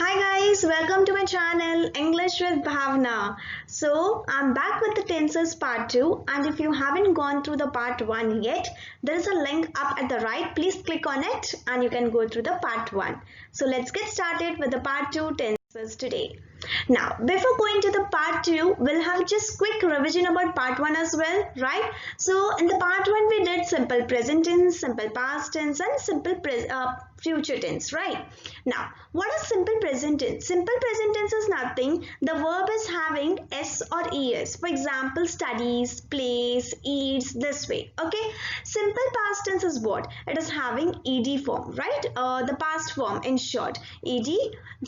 Hi guys, welcome to my channel English with Bhavna. So I'm back with the tenses part 2, and if you haven't gone through the part 1 yet, there is a link up at the right. Please click on it and you can go through the part 1. So let's get started with the part 2 tenses today. Now before going to the part 2, we'll have just quick revision about part 1 as well, right? So in the part 1 we did simple present tense, simple past tense and simple future tense, right? Now what is simple present tense? Simple present tense is nothing. The verb is having s or es. For example, studies, plays, eats, this way. Okay. Simple past tense is what? It is having ed form, right? The past form in short. Ed.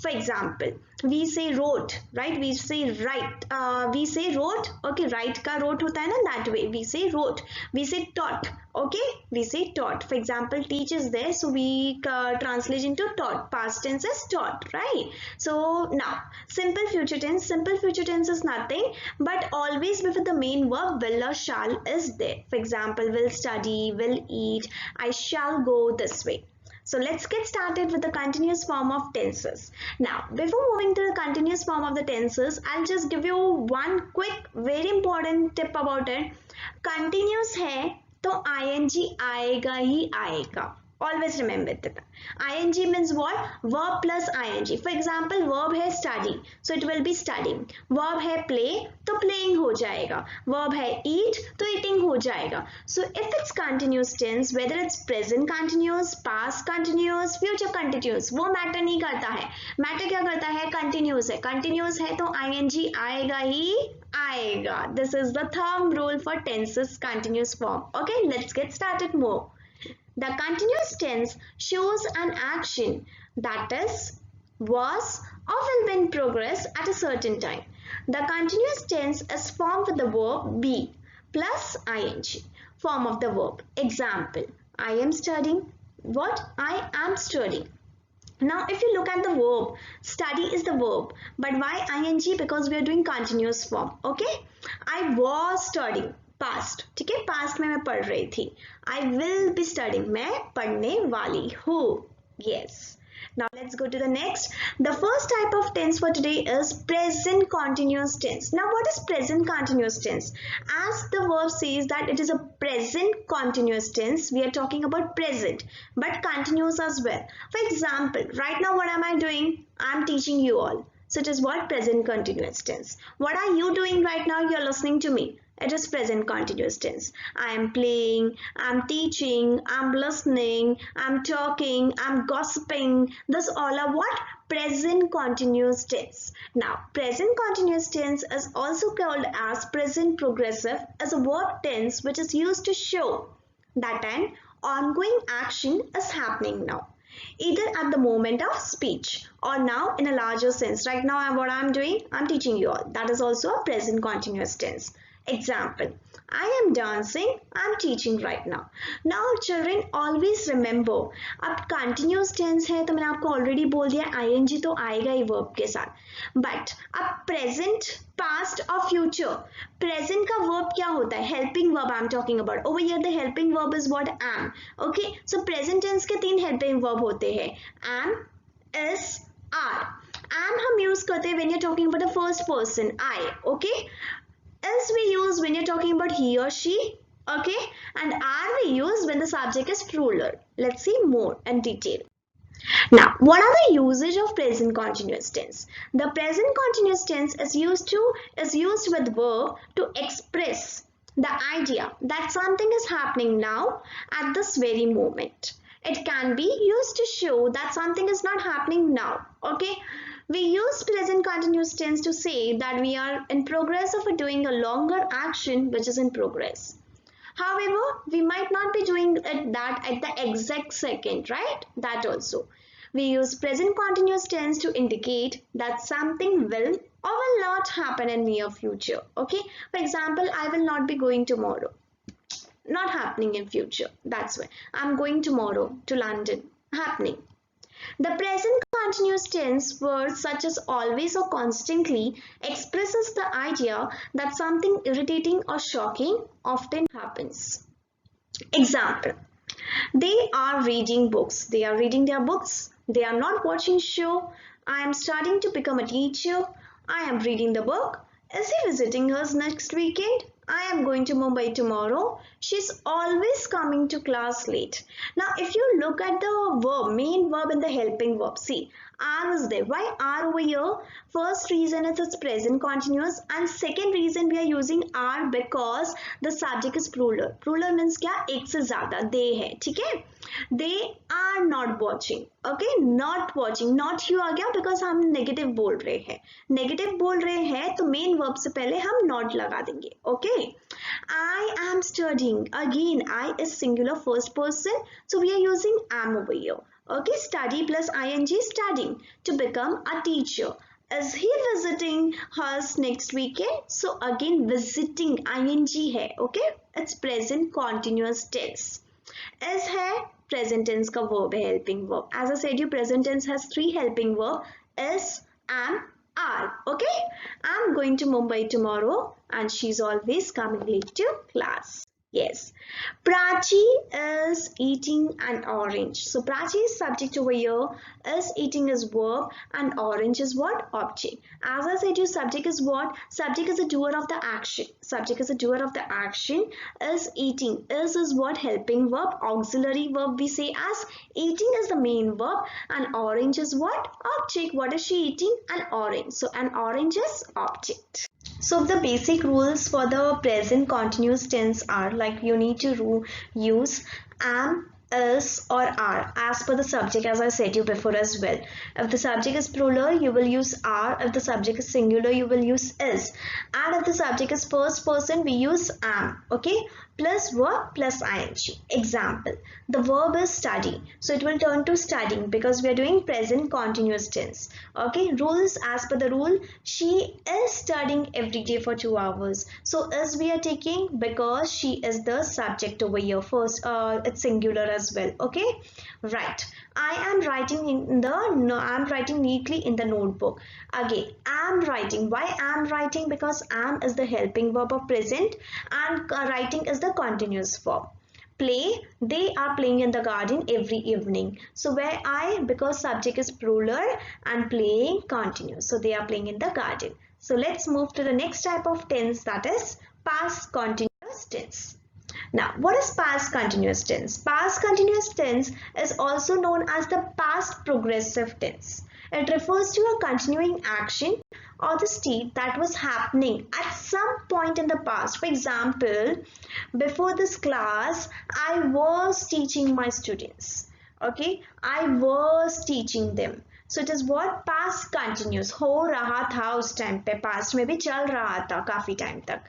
For example, we say wrote, right? We say write. We say wrote. Okay. Write ka wrote hota hai na, that way. We say wrote. We say taught. Okay. We say taught. For example, teach is there. So we translate into taught. Past tense is taught, right? So now simple future tense. Simple future tense is nothing but always before the main verb will or shall is there. For example, will study, will eat, I shall go, this way. So let's get started with the continuous form of tenses. Now, before moving to the continuous form of the tenses, I'll just give you one quick, very important tip about it. Continuous है तो ing आएगा ही आएगा. Always remember that. ing means what? Verb plus ing. For example, verb है study, so it will be studying. Verb है play, तो playing हो जाएगा. Verb है eat, तो eating हो जाएगा. So if it's continuous tense, whether it's present continuous, past continuous, future continuous, वो matter नहीं करता है. Matter क्या करता है? Continuous है. Continuous है तो ing आएगा ही आएगा. This is the thumb rule for tenses continuous form. Okay, let's get started more. The continuous tense shows an action that is, was, or will be in progress at a certain time. The continuous tense is formed with the verb be plus ing, form of the verb. Example, I am studying. What? I am studying. Now if you look at the verb, study is the verb, but why ing? Because we are doing continuous form. Okay, I was studying. Past, ठीक है, past में मैं पढ़ रही थी. I will be studying, मैं पढ़ने वाली हूँ. Yes. Now let's go to the next. The first type of tense for today is present continuous tense. Now what is present continuous tense? As the verb says that it is a present continuous tense, we are talking about present but continuous as well. For example, right now what am I doing? I am teaching you all. So it is what? Present continuous tense. What are you doing right now? You are listening to me. It is present continuous tense. I am playing, I am teaching, I am listening, I am talking, I am gossiping. This all are what? Present continuous tense. Now, present continuous tense is also called as present progressive as a verb tense which is used to show that an ongoing action is happening now, either at the moment of speech or now in a larger sense. Right now what I'm doing, I'm teaching you all. That is also a present continuous tense. Example, I am dancing, I'm teaching right now. Now children always remember, अब continuous tense है तो मैंने आपको already बोल दिया ing तो आएगा ही verb के साथ. But अब present, past और future, present का verb क्या होता है? Helping verb I'm talking about. Over here the helping verb is what? Am. Okay, so present tense के 3 helping verb होते हैं. Am, is, are. Am हम use करते हैं when you're talking about the first person, I. Okay. Else we use when you're talking about he or she, okay, and are we use when the subject is plural. Let's see more in detail. Now, what are the usage of present continuous tense? The present continuous tense is used with verb to express the idea that something is happening now at this very moment. It can be used to show that something is not happening now, okay. We use present continuous tense to say that we are in progress of doing a longer action which is in progress. However, we might not be doing that at the exact second, right? That also. We use present continuous tense to indicate that something will or will not happen in near future. Okay. For example, I will not be going tomorrow. Not happening in future. That's why I'm going tomorrow to London. Happening. The present continuous tense words such as always or constantly expresses the idea that something irritating or shocking often happens. Example, they are reading books. They are reading their books. They are not watching show. I am studying to become a teacher. I am reading the book. Is he visiting us next weekend? I am going to Mumbai tomorrow. She's always coming to class late. Now, if you look at the verb, main verb and the helping verb, see, are is there. Why are over here? First reason is it's present continuous, and second reason we are using are because the subject is plural. Plural means क्या? एक से ज़्यादा they है, ठीक है? They are not watching. Okay, not watching. Not क्यों आ गया? Because हम negative बोल रहे हैं. Negative बोल रहे हैं तो main verb से पहले हम not लगा देंगे. Okay. I am studying. Again, I is singular first person, so we are using am over here. Okay, study plus ing, studying, to become a teacher. Is he visiting us next weekend? So again, visiting ing hai. Okay, it's present continuous tense. Is hai present tense ka verb hai, helping verb. As I said, you present tense has three helping verb: is, am, are. Okay, I'm going to Mumbai tomorrow and she's always coming late to class. Yes, Prachi is eating an orange. So Prachi is subject over here, is eating is verb, and orange is what? Object. As I said, your subject is what? Subject is a doer of the action. Subject is a doer of the action. Is eating. Is what? Helping verb. Auxiliary verb we say as. Eating is the main verb, and orange is what? Object. What is she eating? An orange. So an orange is object. So the basic rules for the present continuous tense are like you need to use am, is or are as per the subject, as I said you before as well. If the subject is plural, you will use are. If the subject is singular, you will use is. And if the subject is first person, we use am. Okay, plus verb plus ing. Example, the verb is study, so it will turn to studying because we are doing present continuous tense. Okay, rules as per the rule, she is studying every day for 2 hours. So is we are taking because she is the subject over here. First, it's singular as well. Okay, right. I am writing in the I'm writing neatly in the notebook. Again, am writing. Why am writing? Because am is the helping verb of present and writing is the continuous verb. Play, they are playing in the garden every evening. So where I, because subject is plural and playing continuous, so they are playing in the garden. So let's move to the next type of tense, that is past continuous tense. Now, what is past continuous tense? Past continuous tense is also known as the past progressive tense. It refers to a continuing action or the state that was happening at some point in the past. For example, before this class, I was teaching my students. Okay, I was teaching them. So it is what? Past continuous. हो रहा था उस time पे, past में भी चल रहा था काफी टाइम तक.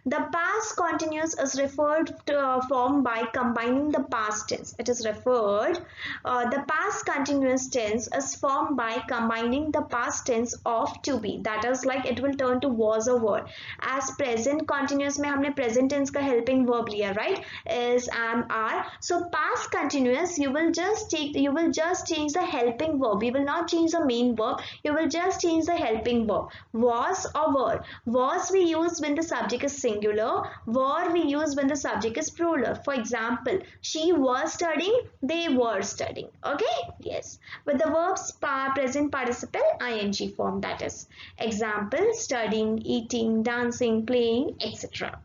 The past continuous is referred to form by combining the past tense. It is referred, the past continuous tense is formed by combining the past tense of to be. That is like it will turn to was or were. As present continuous में हमने present tense का helping verb लिया, right? Is, am, are. So past continuous, you will just change the helping verb. You will not change the main verb. You will just change the helping verb. Was or were. Was we use when the subject is singular. Were we use when the subject is plural. For example, she was studying, they were studying. Okay, yes, with the verbs present participle ing form, that is. Example, studying, eating, dancing, playing, etc.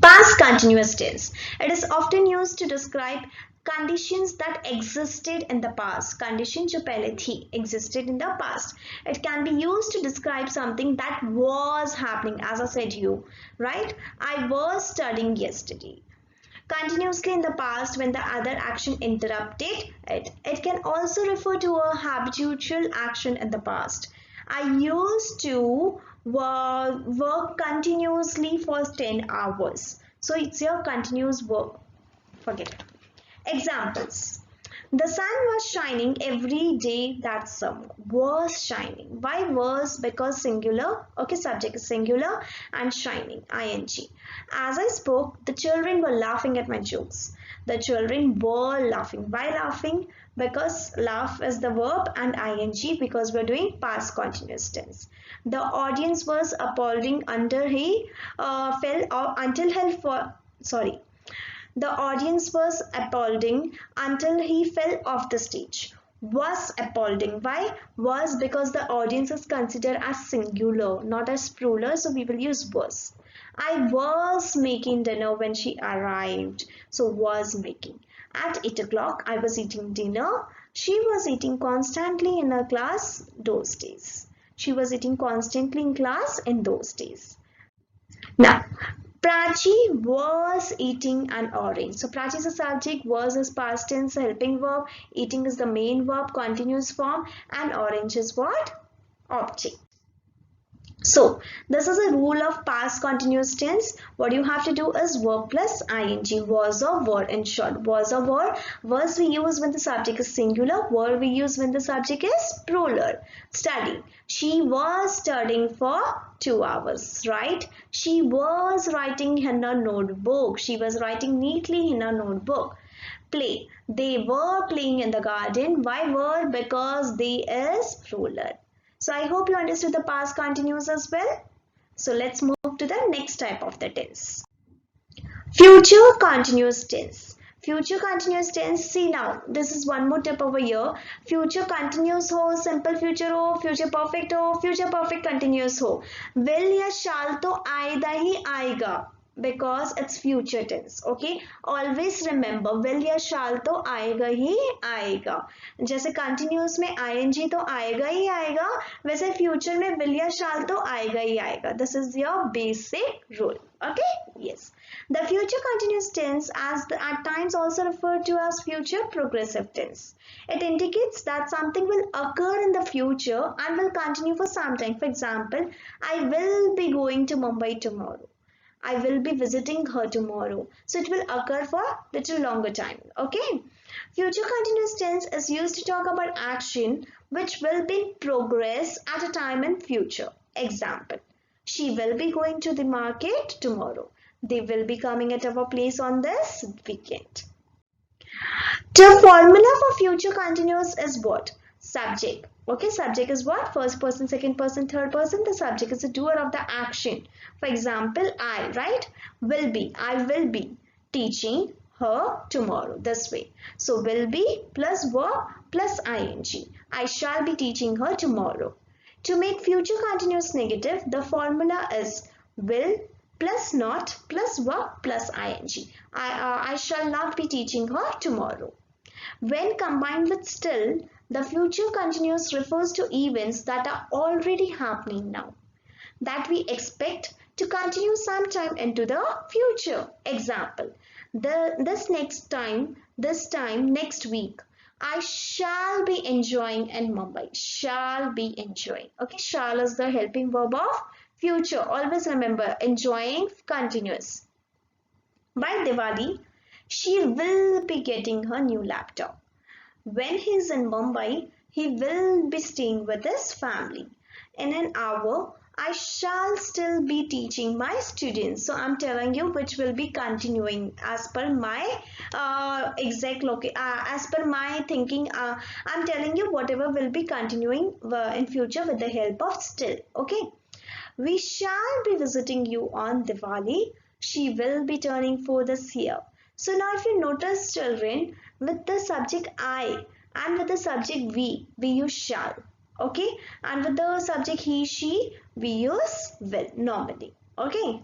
Past continuous tense. It is often used to describe conditions that existed in the past. Condition जो पहले थी existed in the past. It can be used to describe something that was happening, as I said you, right? I was studying yesterday. Continuously in the past when the other action interrupted it. It can also refer to a habitual action in the past. I used to work continuously for 10 hours. So it's your continuous work. Forget it. Examples. The sun was shining every day that summer. Was shining. Why was? Because singular. Okay, subject is singular and shining, ing. As I spoke, the children were laughing at my jokes. The children were laughing. Why laughing? Because laugh is the verb and ing because we're doing past continuous tense. The audience was applauding until he The audience was applauding until he fell off the stage. Was appalling. Why? Was because the audience is considered as singular, not as plural, so we will use was. I was making dinner when she arrived, so was making. At 8 o'clock, I was eating dinner. She was eating constantly in her class those days. She was eating constantly in class in those days. Now, Prachi was eating an orange. So Prachi is a subject, was is past tense helping verb, eating is the main verb, continuous form, and orange is what? Object. So this is a rule of past continuous tense. What you have to do is verb plus ing. Was or were in short. Was or were. Was we use when the subject is singular. Were we use when the subject is plural. Study. She was studying for 2 hours, right? She was writing in her notebook. She was writing neatly in her notebook. Play. They were playing in the garden. Why were? Because they is plural. So I hope you understood the past continuous as well. So let's move to the next type of the tense. Future continuous tense. Future continuous tense. See now, this is one more tip over here. Future continuous ho, simple future ho, future perfect continuous ho. Will या shall तो आएगा ही आएगा. Because it's future tense. Okay, always remember will या shall तो आएगा ही आएगा. जैसे continuous में ing तो आएगा ही आएगा, वैसे future में will या shall तो आएगा ही आएगा. This is your basic rule. Okay, yes. The future continuous tense at times also referred to as future progressive tense. It indicates that something will occur in the future and will continue for some time. For example, I will be going to Mumbai tomorrow. I will be visiting her tomorrow. So it will occur for a little longer time. Okay. Future continuous tense is used to talk about action which will be in progress at a time in future. Example. She will be going to the market tomorrow. They will be coming at our place on this weekend. The formula for future continuous is what? Subject. Okay, subject is what? First person, second person, third person. The subject is the doer of the action. For example, I, right? Will be. I will be teaching her tomorrow. This way. So, will be plus verb plus ing. I shall be teaching her tomorrow. To make future continuous negative, the formula is will plus not plus verb plus ing. I shall not be teaching her tomorrow. When combined with still, the future continuous refers to events that are already happening now, that we expect to continue sometime into the future. Example, this time next week, I shall be enjoying in Mumbai. Shall be enjoying. Okay, shall is the helping verb of future. Always remember, enjoying continuous. By Diwali, she will be getting her new laptop. When he is in Mumbai, he will be staying with his family. In an hour, I shall still be teaching my students. So I'm telling you which will be continuing as per my as per my thinking. I'm telling you whatever will be continuing in future with the help of still. Okay. We shall be visiting you on Diwali. She will be turning 4 this year. So now if you notice, children, with the subject I and with the subject we use shall. Okay, and with the subject he, she, we use will normally. Okay.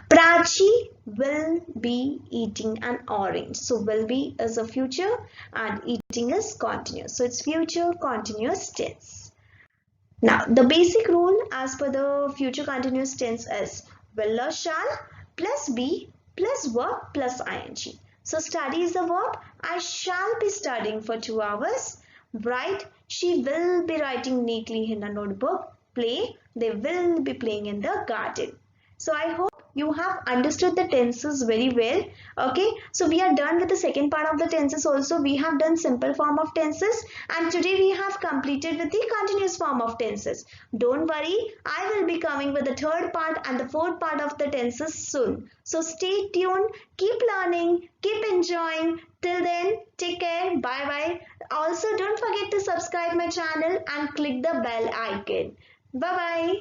Prachi will be eating an orange. So will be is a future and eating is continuous. So it's future continuous tense. Now the basic rule as per the future continuous tense is will or shall plus be plus verb plus ing. So study is the verb. I shall be studying for 2 hours. Write. She will be writing neatly in a notebook. Play. They will be playing in the garden. So I hope you have understood the tenses very well. Okay, so we are done with the second part of the tenses also. We have done simple form of tenses and today we have completed with the continuous form of tenses. Don't worry, I will be coming with the third part and the fourth part of the tenses soon. So stay tuned, keep learning, keep enjoying. Till then, take care, bye bye. Also don't forget to subscribe my channel and click the bell icon. Bye bye.